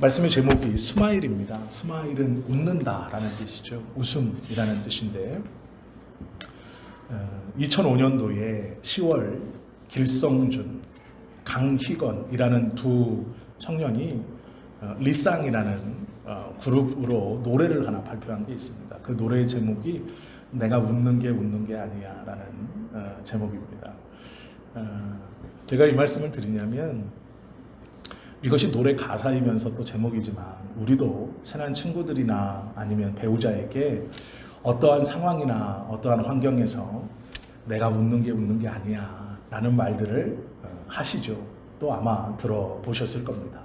말씀의 제목이 스마일입니다. 스마일은 웃는다라는 뜻이죠. 웃음이라는 뜻인데 2005년도에 10월 길성준, 강희건이라는 두 청년이 리쌍이라는 그룹으로 노래를 하나 발표한 게 있습니다. 그 노래의 제목이 내가 웃는 게 아니야 라는 제목입니다. 제가 이 말씀을 드리냐면 이것이 노래 가사이면서 또 제목이지만 우리도 친한 친구들이나 아니면 배우자에게 어떠한 상황이나 어떠한 환경에서 내가 웃는 게 아니야 라는 말들을 하시죠. 또 아마 들어보셨을 겁니다.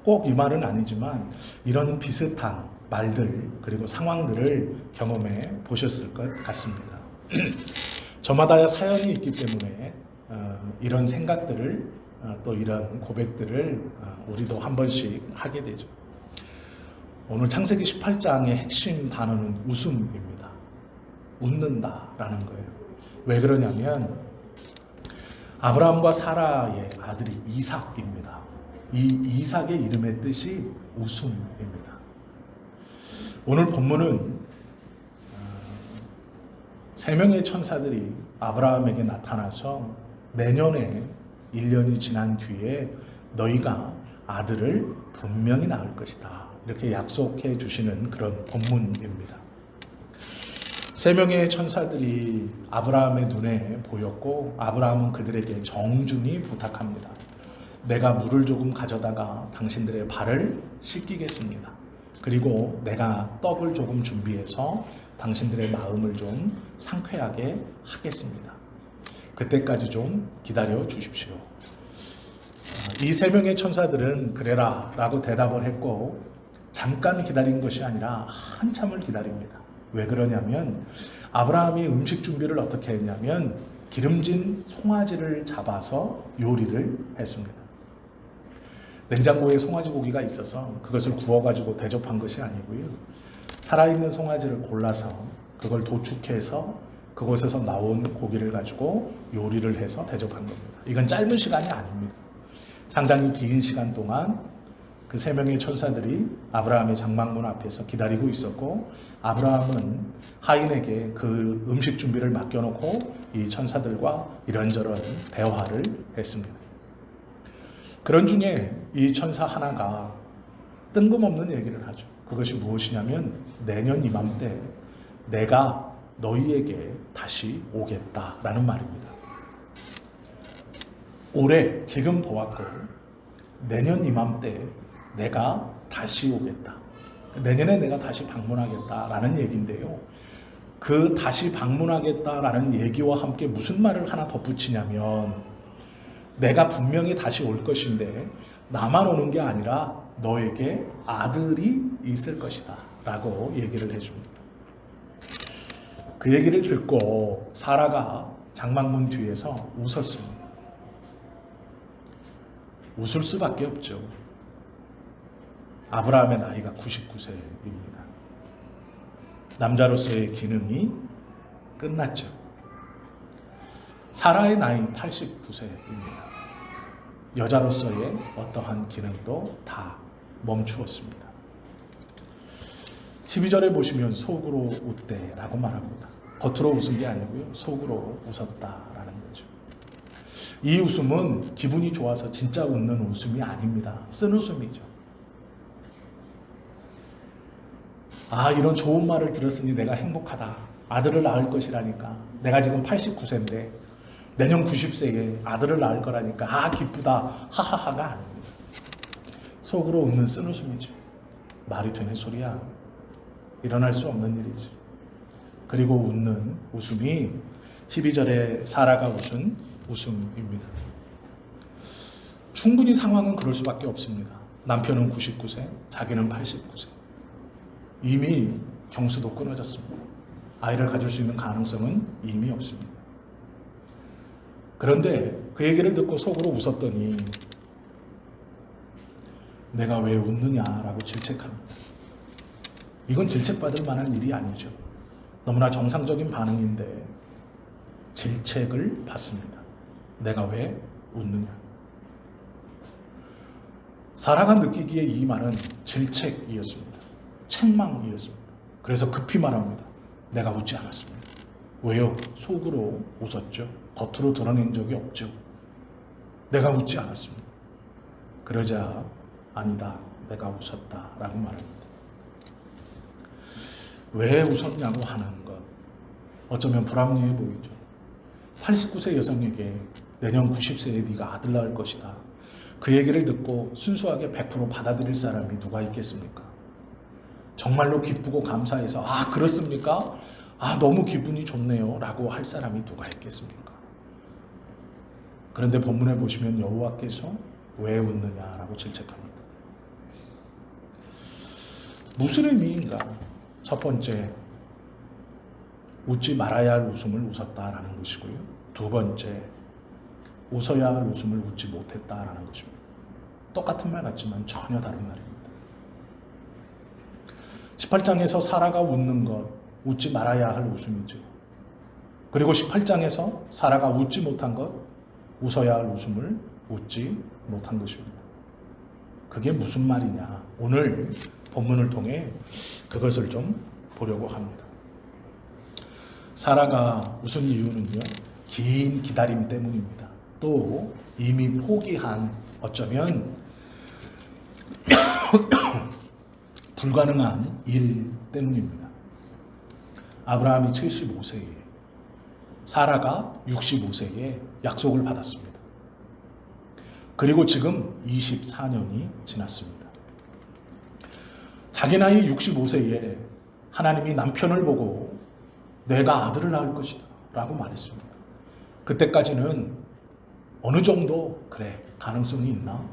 꼭 이 말은 아니지만 이런 비슷한 말들 그리고 상황들을 경험해 보셨을 것 같습니다. 저마다 사연이 있기 때문에 이런 생각들을 또 이런 고백들을 우리도 한 번씩 하게 되죠. 오늘 창세기 18장의 핵심 단어는 웃음입니다. 웃는다라는 거예요. 왜 그러냐면 아브라함과 사라의 아들이 이삭입니다. 이 이삭의 이름의 뜻이 웃음입니다. 오늘 본문은 세 명의 천사들이 아브라함에게 나타나서 내년에 1년이 지난 뒤에 너희가 아들을 분명히 낳을 것이다. 이렇게 약속해 주시는 그런 본문입니다. 세 명의 천사들이 아브라함의 눈에 보였고 아브라함은 그들에게 정중히 부탁합니다. 내가 물을 조금 가져다가 당신들의 발을 씻기겠습니다. 그리고 내가 떡을 조금 준비해서 당신들의 마음을 좀 상쾌하게 하겠습니다. 그때까지 좀 기다려 주십시오. 이 세 명의 천사들은 그래라 라고 대답을 했고 잠깐 기다린 것이 아니라 한참을 기다립니다. 왜 그러냐면 아브라함이 음식 준비를 어떻게 했냐면 기름진 송아지를 잡아서 요리를 했습니다. 냉장고에 송아지 고기가 있어서 그것을 구워가지고 대접한 것이 아니고요. 살아있는 송아지를 골라서 그걸 도축해서 그곳에서 나온 고기를 가지고 요리를 해서 대접한 겁니다. 이건 짧은 시간이 아닙니다. 상당히 긴 시간 동안 그 세 명의 천사들이 아브라함의 장막문 앞에서 기다리고 있었고 아브라함은 하인에게 그 음식 준비를 맡겨놓고 이 천사들과 이런저런 대화를 했습니다. 그런 중에 이 천사 하나가 뜬금없는 얘기를 하죠. 그것이 무엇이냐면 내년 이맘때 내가 너희에게 다시 오겠다라는 말입니다. 올해 지금 보았고 내년 이맘때 내가 다시 오겠다. 내년에 내가 다시 방문하겠다라는 얘기인데요. 그 다시 방문하겠다라는 얘기와 함께 무슨 말을 하나 덧붙이냐면 내가 분명히 다시 올 것인데 나만 오는 게 아니라 너에게 아들이 있을 것이다 라고 얘기를 해줍니다. 그 얘기를 듣고 사라가 장막문 뒤에서 웃었습니다. 웃을 수밖에 없죠. 아브라함의 나이가 99세입니다. 남자로서의 기능이 끝났죠. 사라의 나이 89세입니다. 여자로서의 어떠한 기능도 다 멈추었습니다. 12절에 보시면 속으로 웃대라고 말합니다. 겉으로 웃은 게 아니고요. 속으로 웃었다라는 거죠. 이 웃음은 기분이 좋아서 진짜 웃는 웃음이 아닙니다. 쓴 웃음이죠. 이런 좋은 말을 들었으니 내가 행복하다. 아들을 낳을 것이라니까. 내가 지금 89세인데 내년 90세에 아들을 낳을 거라니까 기쁘다. 하하하가 아닙니다. 속으로 웃는 쓴 웃음이죠. 말이 되는 소리야. 일어날 수 없는 일이지. 그리고 웃는 웃음이 12절에 사라가 웃은 웃음입니다. 충분히 상황은 그럴 수밖에 없습니다. 남편은 99세, 자기는 89세. 이미 경수도 끊어졌습니다. 아이를 가질 수 있는 가능성은 이미 없습니다. 그런데 그 얘기를 듣고 속으로 웃었더니 내가 왜 웃느냐라고 질책합니다. 이건 질책받을 만한 일이 아니죠. 너무나 정상적인 반응인데 질책을 받습니다. 내가 왜 웃느냐. 사라가 느끼기에 이 말은 질책이었습니다. 책망이었습니다. 그래서 급히 말합니다. 내가 웃지 않았습니다. 왜요? 속으로 웃었죠. 겉으로 드러낸 적이 없죠. 내가 웃지 않았습니다. 그러자 아니다, 내가 웃었다 라고 말합니다. 왜 웃었냐고 하는 것, 어쩌면 불합리해 보이죠. 89세 여성에게 내년 90세에 네가 아들 낳을 것이다, 그 얘기를 듣고 순수하게 100% 받아들일 사람이 누가 있겠습니까? 정말로 기쁘고 감사해서 아 그렇습니까? 아 너무 기분이 좋네요 라고 할 사람이 누가 있겠습니까? 그런데 본문에 보시면 여호와께서 왜 웃느냐라고 질책합니다. 무슨 의미인가? 첫 번째, 웃지 말아야 할 웃음을 웃었다라는 것이고요. 두 번째, 웃어야 할 웃음을 웃지 못했다라는 것입니다. 똑같은 말 같지만 전혀 다른 말입니다. 18장에서 사라가 웃는 것, 웃지 말아야 할 웃음이죠. 그리고 18장에서 사라가 웃지 못한 것, 웃어야 할 웃음을 웃지 못한 것입니다. 그게 무슨 말이냐? 오늘 본문을 통해 그것을 좀 보려고 합니다. 사라가 웃은 이유는요, 긴 기다림 때문입니다. 또 이미 포기한, 어쩌면 불가능한 일 때문입니다. 아브라함이 75세에, 사라가 65세에 약속을 받았습니다. 그리고 지금 24년이 지났습니다. 자기 나이 65세에 하나님이 남편을 보고 내가 아들을 낳을 것이다 라고 말했습니다. 그때까지는 어느 정도 그래 가능성이 있나?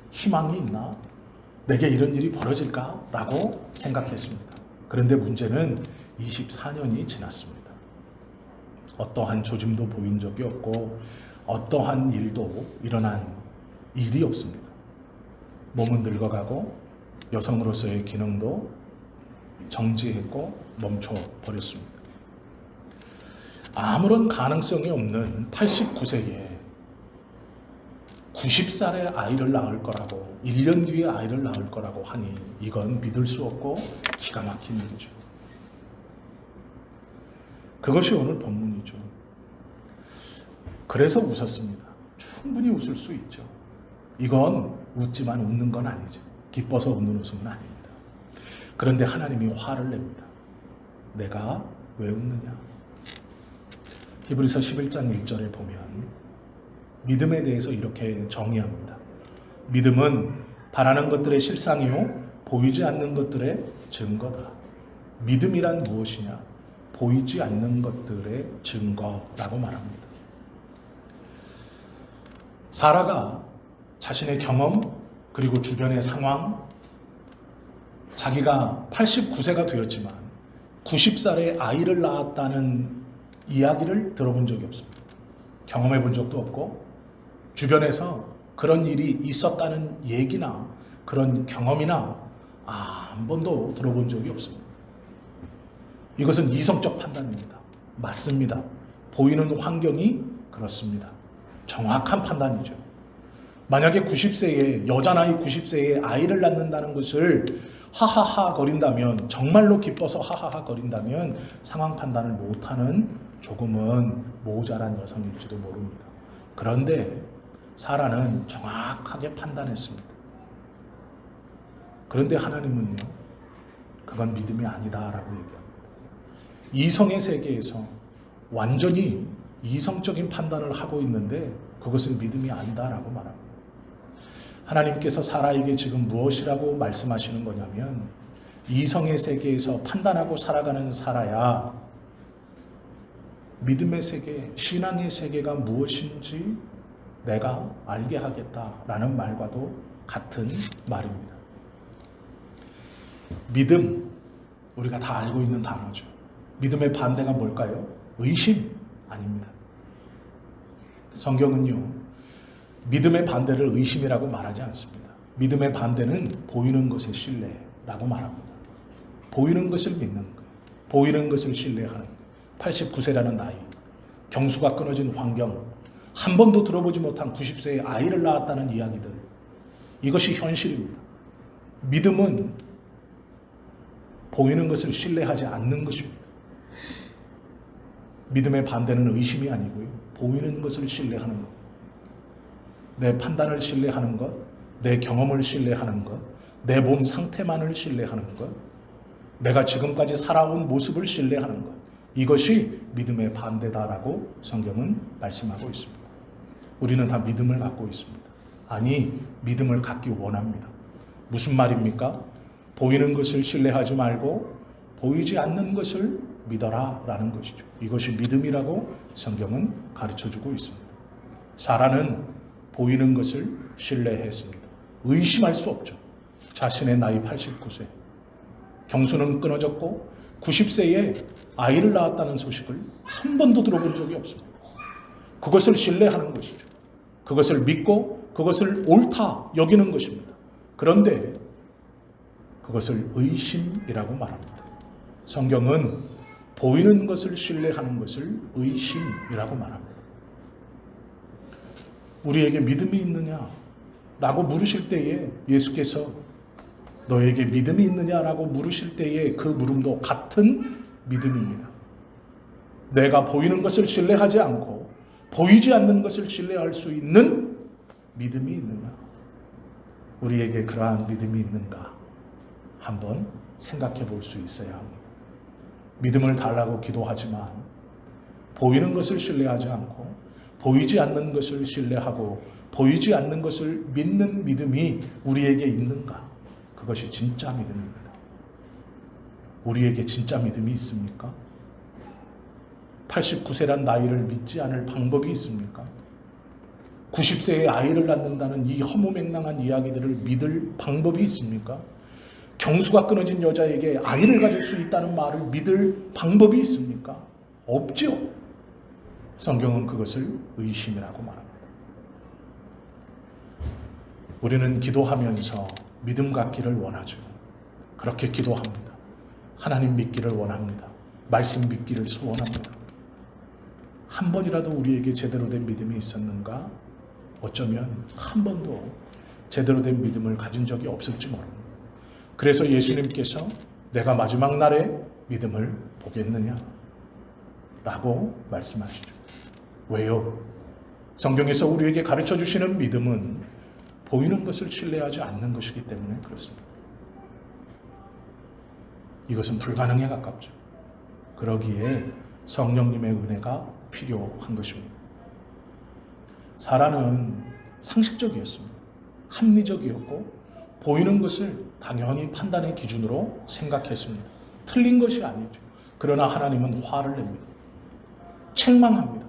희망이 있나? 내게 이런 일이 벌어질까? 라고 생각했습니다. 그런데 문제는 24년이 지났습니다. 어떠한 조짐도 보인 적이 없고 어떠한 일도 일어난 일이 없습니다. 몸은 늙어가고 여성으로서의 기능도 정지했고 멈춰버렸습니다. 아무런 가능성이 없는 89세에 90살에 아이를 낳을 거라고, 1년 뒤에 아이를 낳을 거라고 하니 이건 믿을 수 없고 기가 막힌 일이죠. 그것이 오늘 본문이죠. 그래서 웃었습니다. 충분히 웃을 수 있죠. 이건 웃지만 웃는 건 아니죠. 기뻐서 웃는 웃음은 아닙니다. 그런데 하나님이 화를 냅니다. 내가 왜 웃느냐? 히브리서 11장 1절에 보면 믿음에 대해서 이렇게 정의합니다. 믿음은 바라는 것들의 실상이요 보이지 않는 것들의 증거다. 믿음이란 무엇이냐? 보이지 않는 것들의 증거라고 말합니다. 사라가 자신의 경험 그리고 주변의 상황, 자기가 89세가 되었지만 90살에 아이를 낳았다는 이야기를 들어본 적이 없습니다. 경험해 본 적도 없고 주변에서 그런 일이 있었다는 얘기나 그런 경험이나 한 번도 들어본 적이 없습니다. 이것은 이성적 판단입니다. 맞습니다. 보이는 환경이 그렇습니다. 정확한 판단이죠. 만약에 90세에 여자 나이 90세에 아이를 낳는다는 것을 하하하 거린다면, 정말로 기뻐서 하하하 거린다면 상황 판단을 못하는 조금은 모자란 여성일지도 모릅니다. 그런데 사라는 정확하게 판단했습니다. 그런데 하나님은요, 그건 믿음이 아니다라고 얘기합니다. 이성의 세계에서 완전히 이성적인 판단을 하고 있는데 그것은 믿음이 아니다라고 말합니다. 하나님께서 사라에게 지금 무엇이라고 말씀하시는 거냐면, 이성의 세계에서 판단하고 살아가는 사라야, 믿음의 세계, 신앙의 세계가 무엇인지 내가 알게 하겠다라는 말과도 같은 말입니다. 믿음, 우리가 다 알고 있는 단어죠. 믿음의 반대가 뭘까요? 의심 아닙니다. 성경은요, 믿음의 반대를 의심이라고 말하지 않습니다. 믿음의 반대는 보이는 것의 신뢰라고 말합니다. 보이는 것을 믿는 거예요. 보이는 것을 신뢰하는 거예요. 89세라는 나이, 경수가 끊어진 환경, 한 번도 들어보지 못한 90세에 아이를 낳았다는 이야기들, 이것이 현실입니다. 믿음은 보이는 것을 신뢰하지 않는 것입니다. 믿음의 반대는 의심이 아니고요. 보이는 것을 신뢰하는 것. 내 판단을 신뢰하는 것, 내 경험을 신뢰하는 것, 내 몸 상태만을 신뢰하는 것, 내가 지금까지 살아온 모습을 신뢰하는 것. 이것이 믿음의 반대다라고 성경은 말씀하고 있습니다. 우리는 다 믿음을 갖고 있습니다. 아니, 믿음을 갖기 원합니다. 무슨 말입니까? 보이는 것을 신뢰하지 말고 보이지 않는 것을 믿어라 라는 것이죠. 이것이 믿음이라고 성경은 가르쳐주고 있습니다. 사라는 보이는 것을 신뢰했습니다. 의심할 수 없죠. 자신의 나이 89세, 경수는 끊어졌고 90세에 아이를 낳았다는 소식을 한 번도 들어본 적이 없습니다. 그것을 신뢰하는 것이죠. 그것을 믿고 그것을 옳다 여기는 것입니다. 그런데 그것을 의심이라고 말합니다. 성경은 보이는 것을 신뢰하는 것을 의심이라고 말합니다. 우리에게 믿음이 있느냐라고 물으실 때에 예수께서 너에게 믿음이 있느냐라고 물으실 때에 그 물음도 같은 믿음입니다. 내가 보이는 것을 신뢰하지 않고 보이지 않는 것을 신뢰할 수 있는 믿음이 있느냐? 우리에게 그러한 믿음이 있는가? 한번 생각해 볼 수 있어야 합니다. 믿음을 달라고 기도하지만 보이는 것을 신뢰하지 않고 보이지 않는 것을 신뢰하고 보이지 않는 것을 믿는 믿음이 우리에게 있는가? 그것이 진짜 믿음입니다. 우리에게 진짜 믿음이 있습니까? 89세란 나이를 믿지 않을 방법이 있습니까? 90세에 아이를 낳는다는 이 허무맹랑한 이야기들을 믿을 방법이 있습니까? 경수가 끊어진 여자에게 아이를 가질 수 있다는 말을 믿을 방법이 있습니까? 없죠. 성경은 그것을 의심이라고 말합니다. 우리는 기도하면서 믿음 갖기를 원하죠. 그렇게 기도합니다. 하나님 믿기를 원합니다. 말씀 믿기를 소원합니다. 한 번이라도 우리에게 제대로 된 믿음이 있었는가? 어쩌면 한 번도 제대로 된 믿음을 가진 적이 없을지 모릅니다. 그래서 예수님께서 내가 마지막 날에 믿음을 보겠느냐? 라고 말씀하시죠. 왜요? 성경에서 우리에게 가르쳐 주시는 믿음은 보이는 것을 신뢰하지 않는 것이기 때문에 그렇습니다. 이것은 불가능에 가깝죠. 그러기에 성령님의 은혜가 필요한 것입니다. 사라는 상식적이었습니다. 합리적이었고 보이는 것을 당연히 판단의 기준으로 생각했습니다. 틀린 것이 아니죠. 그러나 하나님은 화를 냅니다. 책망합니다.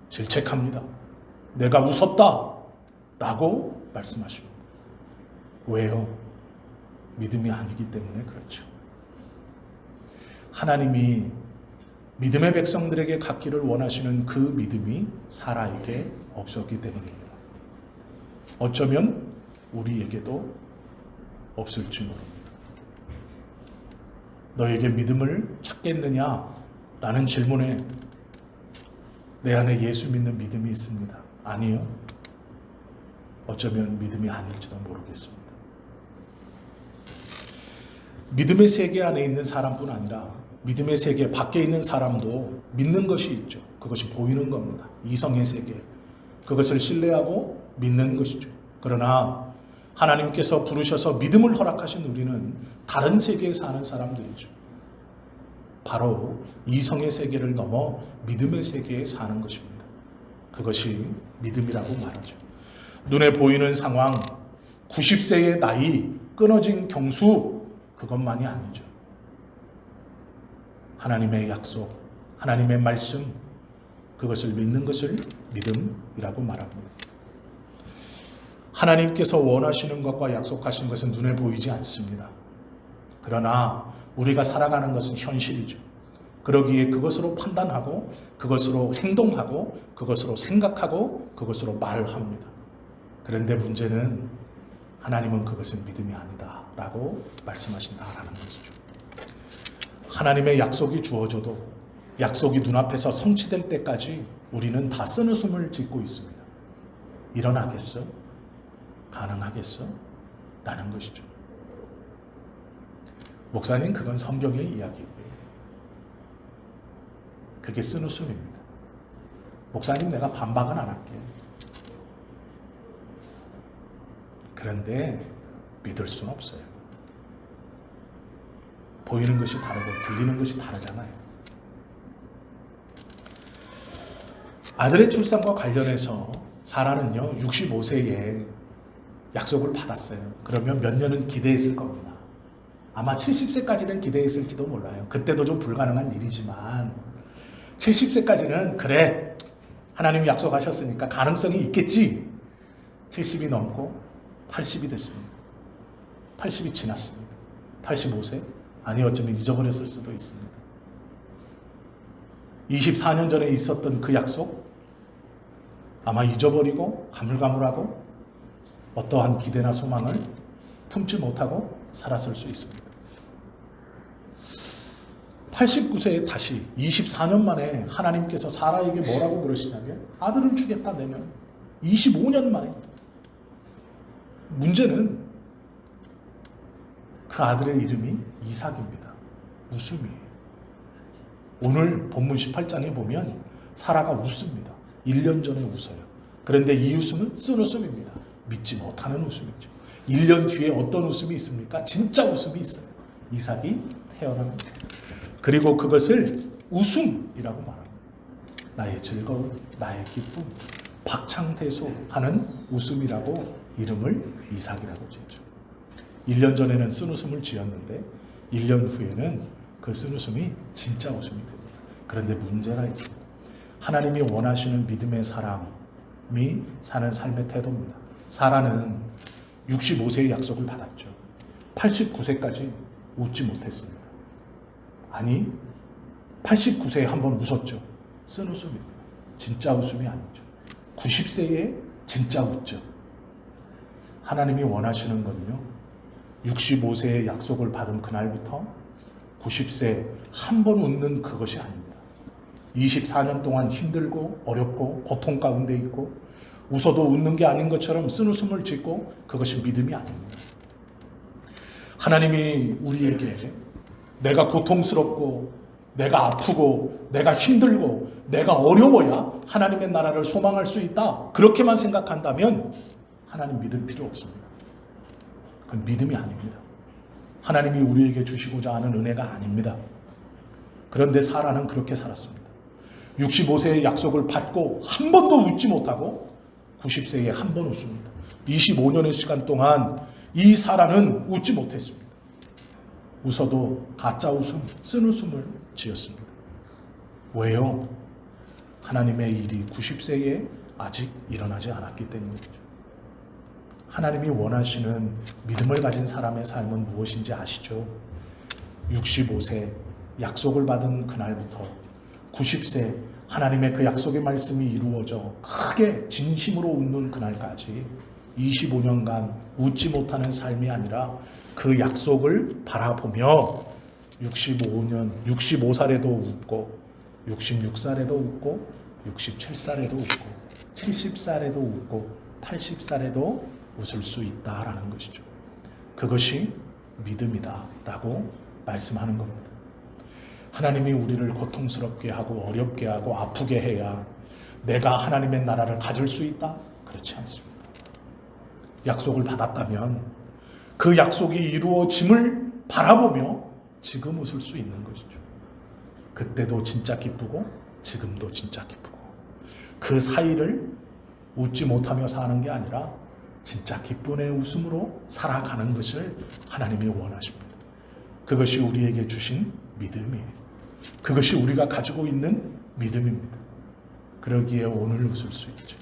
질책합니다. 내가 웃었다 라고 말씀하십니다. 왜요? 믿음이 아니기 때문에 그렇죠. 하나님이 믿음의 백성들에게 갖기를 원하시는 그 믿음이 사라에게 없었기 때문입니다. 어쩌면 우리에게도 없을지 모릅니다. 너에게 믿음을 찾겠느냐? 라는 질문에 내 안에 예수 믿는 믿음이 있습니다. 아니요. 어쩌면 믿음이 아닐지도 모르겠습니다. 믿음의 세계 안에 있는 사람뿐 아니라 믿음의 세계 밖에 있는 사람도 믿는 것이 있죠. 그것이 보이는 겁니다. 이성의 세계. 그것을 신뢰하고 믿는 것이죠. 그러나 하나님께서 부르셔서 믿음을 허락하신 우리는 다른 세계에 사는 사람들이죠. 바로 이성의 세계를 넘어 믿음의 세계에 사는 것입니다. 그것이 믿음이라고 말하죠. 눈에 보이는 상황, 90세의 나이, 끊어진 경수, 그것만이 아니죠. 하나님의 약속, 하나님의 말씀, 그것을 믿는 것을 믿음이라고 말합니다. 하나님께서 원하시는 것과 약속하신 것은 눈에 보이지 않습니다. 그러나 우리가 살아가는 것은 현실이죠. 그러기에 그것으로 판단하고 그것으로 행동하고 그것으로 생각하고 그것으로 말합니다. 그런데 문제는 하나님은 그것은 믿음이 아니다 라고 말씀하신다라는 것이죠. 하나님의 약속이 주어져도 약속이 눈앞에서 성취될 때까지 우리는 다 쓴웃음을 짓고 있습니다. 일어나겠어? 가능하겠어? 라는 것이죠. 목사님, 그건 성경의 이야기고요. 그게 쓴웃음입니다. 목사님, 내가 반박은 안 할게요. 그런데 믿을 수는 없어요. 보이는 것이 다르고 들리는 것이 다르잖아요. 아들의 출산과 관련해서 사라는요 65세에 약속을 받았어요. 그러면 몇 년은 기대했을 겁니다. 아마 70세까지는 기대했을지도 몰라요. 그때도 좀 불가능한 일이지만 70세까지는 그래, 하나님이 약속하셨으니까 가능성이 있겠지. 70이 넘고 80이 됐습니다. 80이 지났습니다. 85세? 아니, 어쩌면 잊어버렸을 수도 있습니다. 24년 전에 있었던 그 약속 아마 잊어버리고 가물가물하고 어떠한 기대나 소망을 품지 못하고 살았을 수 있습니다. 89세에 다시 24년 만에 하나님께서 사라에게 뭐라고 그러시냐면 아들을 주겠다 내년. 25년 만에. 문제는 그 아들의 이름이 이삭입니다. 웃음이에요. 오늘 본문 18장에 보면 사라가 웃습니다. 1년 전에 웃어요. 그런데 이 웃음은 쓴웃음입니다. 믿지 못하는 웃음이죠. 1년 뒤에 어떤 웃음이 있습니까? 진짜 웃음이 있어요. 이삭이 태어납니다. 그리고 그것을 웃음이라고 말합니다. 나의 즐거움, 나의 기쁨, 박창대소하는 웃음이라고 이름을 이삭이라고 지었죠. 1년 전에는 쓴웃음을 지었는데 1년 후에는 그 쓴웃음이 진짜 웃음이 됩니다. 그런데 문제가 있습니다. 하나님이 원하시는 믿음의 사람이 사는 삶의 태도입니다. 사라는 65세의 약속을 받았죠. 89세까지 웃지 못했습니다. 아니, 89세에 한번 웃었죠. 쓴웃음입니다. 진짜 웃음이 아니죠. 90세에 진짜 웃죠. 하나님이 원하시는 건요, 65세의 약속을 받은 그날부터 90세 한 번 웃는 그것이 아닙니다. 24년 동안 힘들고 어렵고 고통 가운데 있고 웃어도 웃는 게 아닌 것처럼 쓴웃음을 짓고 그것이 믿음이 아닙니다. 하나님이 우리에게 내가 고통스럽고 내가 아프고 내가 힘들고 내가 어려워야 하나님의 나라를 소망할 수 있다, 그렇게만 생각한다면 하나님 믿을 필요 없습니다. 그건 믿음이 아닙니다. 하나님이 우리에게 주시고자 하는 은혜가 아닙니다. 그런데 사라는 그렇게 살았습니다. 65세의 약속을 받고 한 번도 웃지 못하고 90세에 한 번 웃습니다. 25년의 시간 동안 이 사라는 웃지 못했습니다. 웃어도 가짜 웃음, 쓴웃음을 지었습니다. 왜요? 하나님의 일이 90세에 아직 일어나지 않았기 때문이죠. 하나님이 원하시는 믿음을 가진 사람의 삶은 무엇인지 아시죠? 65세 약속을 받은 그날부터 90세 하나님의 그 약속의 말씀이 이루어져 크게 진심으로 웃는 그날까지 25년간 웃지 못하는 삶이 아니라 그 약속을 바라보며 65살에도 웃고 66살에도 웃고 67살에도 웃고 70살에도 웃고 80살에도 웃을 수 있다라는 것이죠. 그것이 믿음이다라고 말씀하는 겁니다. 하나님이 우리를 고통스럽게 하고 어렵게 하고 아프게 해야 내가 하나님의 나라를 가질 수 있다? 그렇지 않습니다. 약속을 받았다면 그 약속이 이루어짐을 바라보며 지금 웃을 수 있는 것이죠. 그때도 진짜 기쁘고 지금도 진짜 기쁘고 그 사이를 웃지 못하며 사는 게 아니라 진짜 기쁨의 웃음으로 살아가는 것을 하나님이 원하십니다. 그것이 우리에게 주신 믿음이에요. 그것이 우리가 가지고 있는 믿음입니다. 그러기에 오늘 웃을 수 있죠.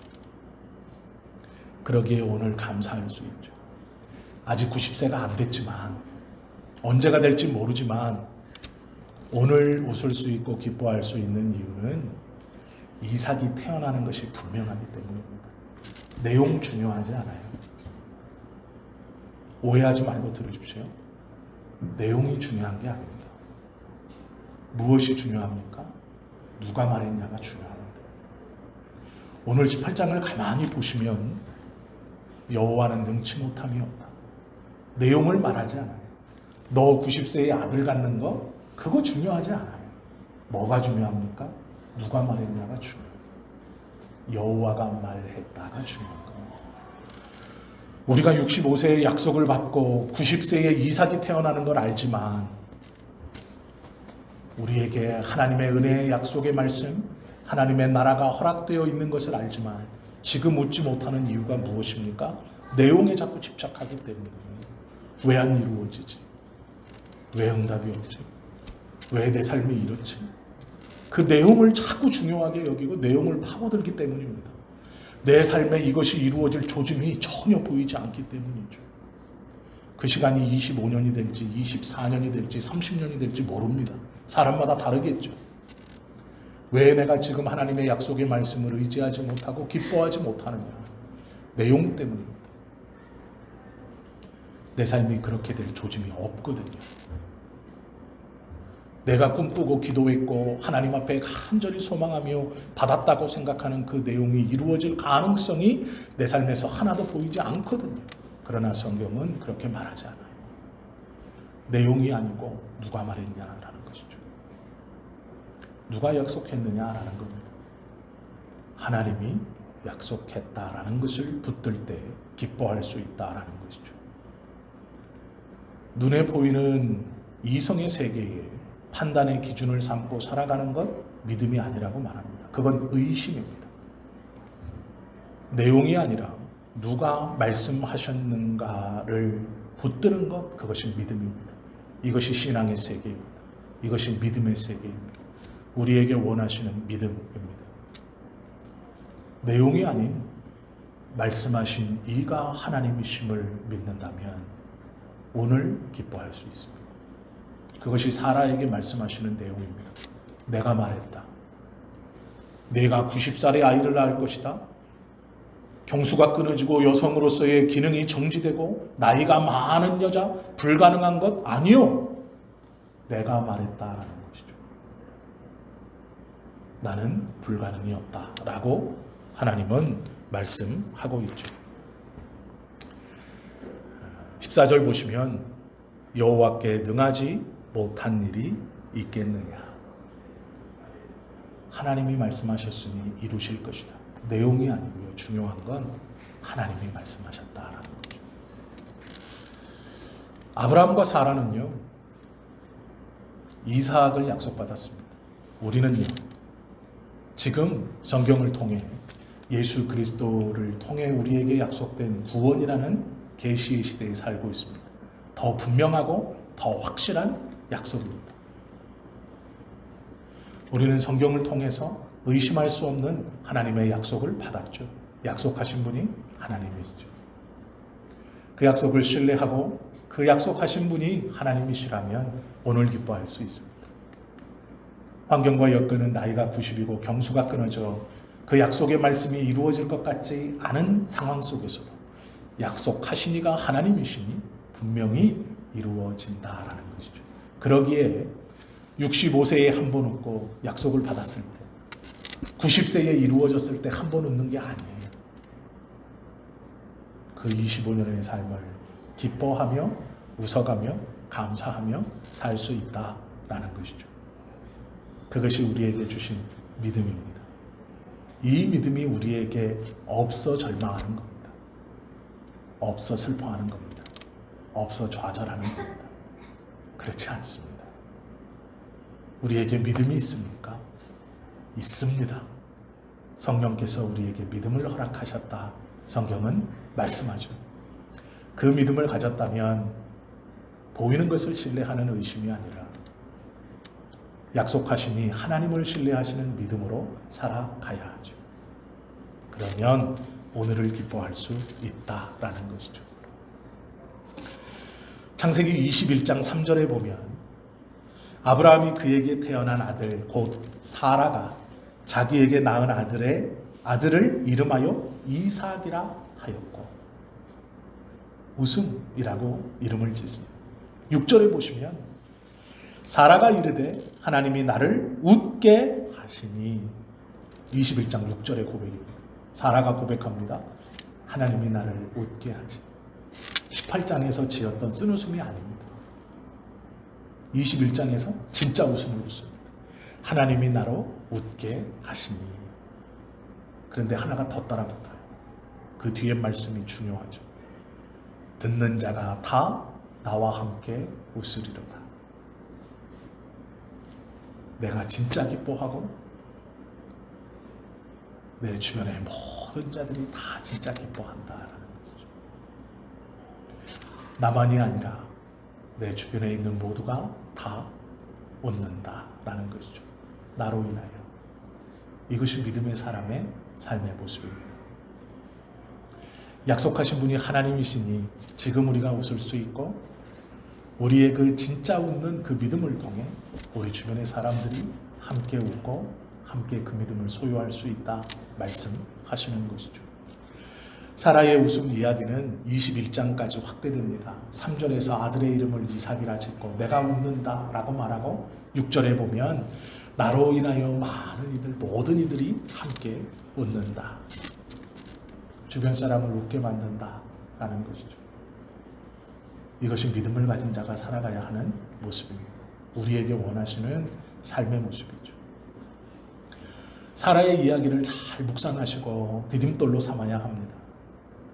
그러기에 오늘 감사할 수 있죠. 아직 90세가 안 됐지만 언제가 될지 모르지만 오늘 웃을 수 있고 기뻐할 수 있는 이유는 이삭이 태어나는 것이 분명하기 때문입니다. 내용 중요하지 않아요. 오해하지 말고 들으십시오. 내용이 중요한 게 아닙니다. 무엇이 중요합니까? 누가 말했냐가 중요합니다. 오늘 18장을 가만히 보시면 여호와는 능치 못함이 없다. 내용을 말하지 않아요. 너 90세의 아들 갖는 거 그거 중요하지 않아요. 뭐가 중요합니까? 누가 말했냐가 중요해요. 여호와가 말했다가 중요한 겁니다. 우리가 65세의 약속을 받고 90세의 이삭이 태어나는 걸 알지만 우리에게 하나님의 은혜의 약속의 말씀, 하나님의 나라가 허락되어 있는 것을 알지만 지금 웃지 못하는 이유가 무엇입니까? 내용에 자꾸 집착하기 때문이에요. 왜 안 이루어지지? 왜 응답이 없지? 왜 내 삶이 이렇지? 그 내용을 자꾸 중요하게 여기고 내용을 파고들기 때문입니다. 내 삶에 이것이 이루어질 조짐이 전혀 보이지 않기 때문이죠. 그 시간이 25년이 될지 24년이 될지 30년이 될지 모릅니다. 사람마다 다르겠죠. 왜 내가 지금 하나님의 약속의 말씀을 의지하지 못하고 기뻐하지 못하느냐? 내용 때문입니다. 내 삶이 그렇게 될 조짐이 없거든요. 내가 꿈꾸고 기도했고 하나님 앞에 간절히 소망하며 받았다고 생각하는 그 내용이 이루어질 가능성이 내 삶에서 하나도 보이지 않거든요. 그러나 성경은 그렇게 말하지 않아요. 내용이 아니고 누가 말했냐라는 것이죠. 누가 약속했느냐라는 겁니다. 하나님이 약속했다라는 것을 붙들 때 기뻐할 수 있다라는 것이죠. 눈에 보이는 이성의 세계에 판단의 기준을 삼고 살아가는 것 믿음이 아니라고 말합니다. 그건 의심입니다. 내용이 아니라 누가 말씀하셨는가를 붙드는 것, 그것이 믿음입니다. 이것이 신앙의 세계입니다. 이것이 믿음의 세계입니다. 우리에게 원하시는 믿음입니다. 내용이 아닌 말씀하신 이가 하나님이심을 믿는다면 오늘 기뻐할 수 있습니다. 그것이 사라에게 말씀하시는 내용입니다. 내가 말했다. 내가 90살의 아이를 낳을 것이다. 경수가 끊어지고 여성으로서의 기능이 정지되고 나이가 많은 여자, 불가능한 것 아니요. 내가 말했다라는 것이죠. 나는 불가능이 없다라고 하나님은 말씀하고 있죠. 14절 보시면 여호와께 능하지 못한 일이 있겠느냐. 하나님이 말씀하셨으니 이루실 것이다. 내용이 아니고요. 중요한 건 하나님이 말씀하셨다라는 거죠. 아브라함과 사라는요, 이삭을 약속받았습니다. 우리는요, 지금 성경을 통해 예수 그리스도를 통해 우리에게 약속된 구원이라는 계시의 시대에 살고 있습니다. 더 분명하고 더 확실한 약속입니다. 우리는 성경을 통해서 의심할 수 없는 하나님의 약속을 받았죠. 약속하신 분이 하나님이시죠. 그 약속을 신뢰하고 그 약속하신 분이 하나님이시라면 오늘 기뻐할 수 있습니다. 환경과 여건은 나이가 90이고 경수가 끊어져 그 약속의 말씀이 이루어질 것 같지 않은 상황 속에서도 약속하신 이가 하나님이시니 분명히 이루어진다라는 것이죠. 그러기에 65세에 한 번 웃고 약속을 받았을 때 90세에 이루어졌을 때 한 번 웃는 게 아니에요. 그 25년의 삶을 기뻐하며 웃어가며 감사하며 살 수 있다라는 것이죠. 그것이 우리에게 주신 믿음입니다. 이 믿음이 우리에게 없어 절망하는 겁니다. 없어 슬퍼하는 겁니다. 없어 좌절하는 겁니다. 그렇지 않습니다. 우리에게 믿음이 있습니까? 있습니다. 성령께서 우리에게 믿음을 허락하셨다. 성경은 말씀하죠. 그 믿음을 가졌다면 보이는 것을 신뢰하는 의심이 아니라 약속하시니 하나님을 신뢰하시는 믿음으로 살아가야 하죠. 그러면 오늘을 기뻐할 수 있다라는 것이죠. 창세기 21장 3절에 보면 아브라함이 그에게 태어난 아들 곧 사라가 자기에게 낳은 아들을 이름하여 이삭이라 하였고 웃음이라고 이름을 짓습니다. 6절에 보시면 사라가 이르되 하나님이 나를 웃게 하시니 21장 6절의 고백입니다. 사라가 고백합니다. 하나님이 나를 웃게 하지. 18장에서 지었던 쓴웃음이 아닙니다. 21장에서 진짜 웃음을 웃습니다. 하나님이 나로 웃게 하시니. 그런데 하나가 더 따라붙어요. 그 뒤에 말씀이 중요하죠. 듣는 자가 다 나와 함께 웃으리로다. 내가 진짜 기뻐하고 내 주변의 모든 자들이 다 진짜 기뻐한다라는 거죠. 나만이 아니라 내 주변에 있는 모두가 다 웃는다라는 것이죠. 나로 인하여. 이것이 믿음의 사람의 삶의 모습입니다. 약속하신 분이 하나님이시니 지금 우리가 웃을 수 있고 우리의 그 진짜 웃는 그 믿음을 통해 우리 주변의 사람들이 함께 웃고 함께 그 믿음을 소유할 수 있다 말씀하시는 것이죠. 사라의 웃음 이야기는 21장까지 확대됩니다. 3절에서 아들의 이름을 이삭이라 짓고 내가 웃는다 라고 말하고 6절에 보면 나로 인하여 많은 이들 모든 이들이 함께 웃는다. 주변 사람을 웃게 만든다 라는 것이죠. 이것이 믿음을 가진 자가 살아가야 하는 모습입니다. 우리에게 원하시는 삶의 모습이죠. 사라의 이야기를 잘 묵상하시고 디딤돌로 삼아야 합니다.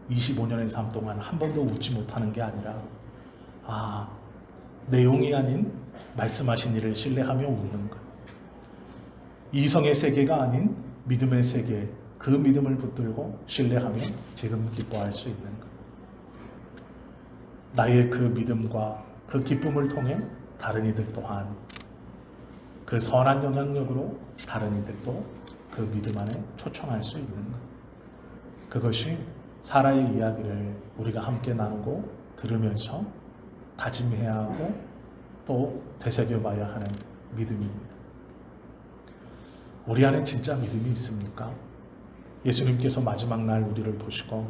25년의 삶 동안 한 번도 웃지 못하는 게 아니라 내용이 아닌 말씀하신 일을 신뢰하며 웃는 것. 이성의 세계가 아닌 믿음의 세계, 그 믿음을 붙들고 신뢰하며 지금 기뻐할 수 있는 것. 나의 그 믿음과 그 기쁨을 통해 다른 이들 또한 그 선한 영향력으로 다른 이들도 그 믿음 안에 초청할 수 있는 것. 그것이 사라의 이야기를 우리가 함께 나누고 들으면서 다짐해야 하고 또 되새겨봐야 하는 믿음입니다. 우리 안에 진짜 믿음이 있습니까? 예수님께서 마지막 날 우리를 보시고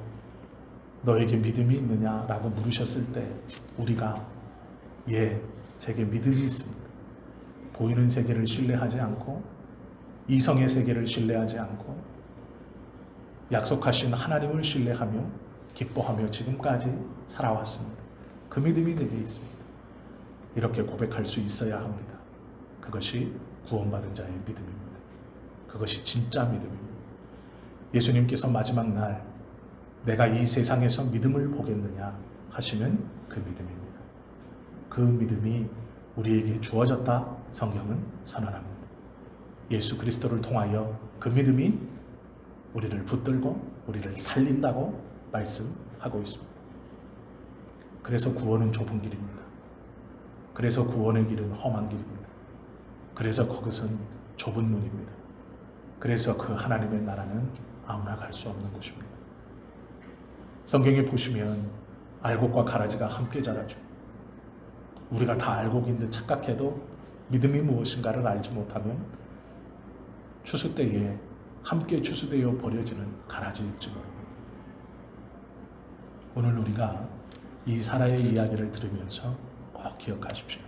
너에게 믿음이 있느냐라고 물으셨을 때 우리가 제게 믿음이 있습니다. 보이는 세계를 신뢰하지 않고 이성의 세계를 신뢰하지 않고 약속하신 하나님을 신뢰하며 기뻐하며 지금까지 살아왔습니다. 그 믿음이 내게 있습니다. 이렇게 고백할 수 있어야 합니다. 그것이 구원받은 자의 믿음입니다. 그것이 진짜 믿음입니다. 예수님께서 마지막 날 내가 이 세상에서 믿음을 보겠느냐 하시는 그 믿음입니다. 그 믿음이 우리에게 주어졌다 성경은 선언합니다. 예수 그리스도를 통하여 그 믿음이 우리를 붙들고 우리를 살린다고 말씀하고 있습니다. 그래서 구원은 좁은 길입니다. 그래서 구원의 길은 험한 길입니다. 그래서 그것은 좁은 문입니다. 그래서 그 하나님의 나라는 아무나 갈 수 없는 곳입니다. 성경에 보시면 알곡과 가라지가 함께 자라죠. 우리가 다 알곡인 듯 착각해도 믿음이 무엇인가를 알지 못하면 추수 때에 함께 추수되어 버려지는 가라지일지 모릅니다. 오늘 우리가 이 사라의 이야기를 들으면서 꼭 기억하십시오.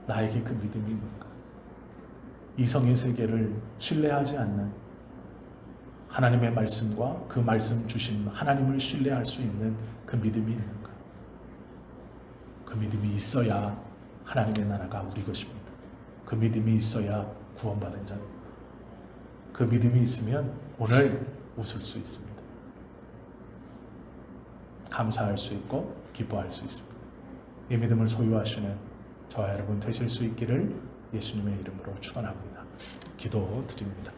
나에게 그 믿음이 있는가? 이성의 세계를 신뢰하지 않는 하나님의 말씀과 그 말씀 주신 하나님을 신뢰할 수 있는 그 믿음이 있는가? 그 믿음이 있어야 하나님의 나라가 우리 것입니다. 그 믿음이 있어야 구원받은 자입니다. 그 믿음이 있으면 오늘 웃을 수 있습니다. 감사할 수 있고 기뻐할 수 있습니다. 이 믿음을 소유하시는 저와 여러분 되실 수 있기를 예수님의 이름으로 축원합니다. 기도드립니다.